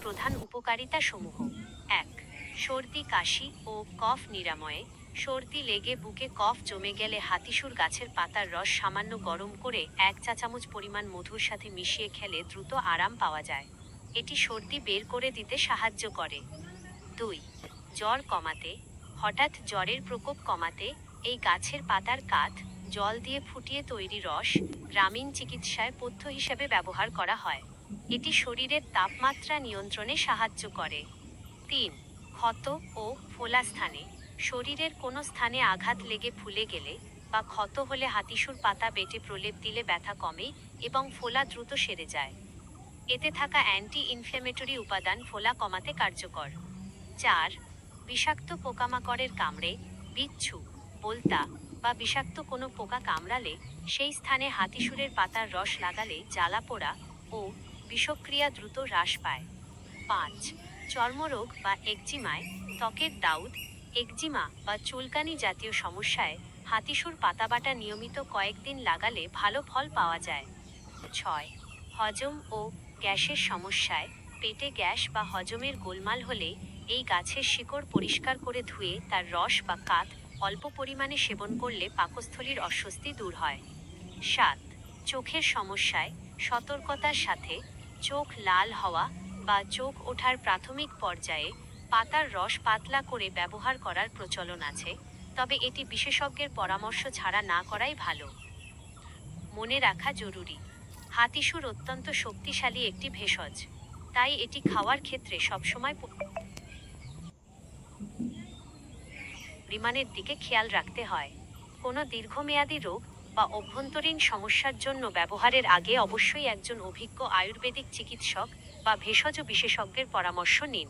প্রধান উপকারিতা সমূহ। ১. সর্দি কাশি ও কফ নিরাময়ে। সর্দি লেগে বুকে কফ জমে গেলে হাতিসুর গাছের পাতার রস সামান্য গরম করে 1 চা চামচ পরিমাণ মধুর সাথে মিশিয়ে খেলে দ্রুত আরাম পাওয়া যায়। এটি সর্দি বের করে দিতে সাহায্য করে। ২. জ্বর কমাতে। হঠাৎ জ্বরের প্রকোপ কমাতে এই গাছের পাতার কাঠ জল দিয়ে ফুটিয়ে তৈরি রস গ্রামীণ চিকিৎসায় পথ্য হিসেবে ব্যবহার করা হয়। এটি শরীরের তাপমাত্রা নিয়ন্ত্রণে সাহায্য করে। ৩. ক্ষত ও ফোলা স্থানে। শরীরের কোনো স্থানে আঘাত লেগে ফুলে গেলে বা ক্ষত হলে হাতিসুর পাতা বেটে প্রলেপ দিলে ব্যথা কমে এবং ফোলা দ্রুত সেরে যায়। এতে থাকা অ্যান্টি ইনফ্লেমেটরি উপাদান ফোলা কমাতে কার্যকর। ৪. বিষাক্ত পোকামাকড়ের কামড়ে, বিচ্ছু, বোলতা বা বিষাক্ত কোনো পোকা কামড়ালে সেই স্থানে হাতিসুরের পাতার রস লাগালে জ্বালা পোড়া ও বিষক্রিয়া দ্রুত হ্রাস পায়। ৫. চর্মরোগ বা একজিমায়। ত্বকের দাউদ, একজিমা বা চুলকানি জাতীয় সমস্যায় হাতিসুর পাতাবাটা নিয়মিত কয়েকদিন লাগালে ভালো ফল পাওয়া যায়। ৬. হজম ও গ্যাসের সমস্যায়। পেটে গ্যাস বা হজমের গোলমাল হলে এই গাছের শিকড় পরিষ্কার করে ধুয়ে তার রস বা কাঠ অল্প পরিমাণে সেবন করলে পাকস্থলীর অস্বস্তি দূর হয়। ৭. চোখের সমস্যায়। সতর্কতার সাথে। চোখ লাল হওয়া বা চোখ ওঠার প্রাথমিক পর্যায়ে পাতার রস পাতলা করে ব্যবহার করার প্রচলন আছে, তবে এটি বিশেষজ্ঞের পরামর্শ ছাড়া না করাই ভালো। মনে রাখা জরুরি, হাতিসুর অত্যন্ত শক্তিশালী একটি ভেষজ, তাই এটি খাওয়ার ক্ষেত্রে সবসময় পরিমাণের দিকে খেয়াল রাখতে হয়। কোনো দীর্ঘমেয়াদী রোগ বা অভ্যন্তরীণ সমস্যার জন্য ব্যবহারের আগে অবশ্যই একজন অভিজ্ঞ আয়ুর্বেদিক চিকিৎসক বা ভেষজ বিশেষজ্ঞের পরামর্শ নিন।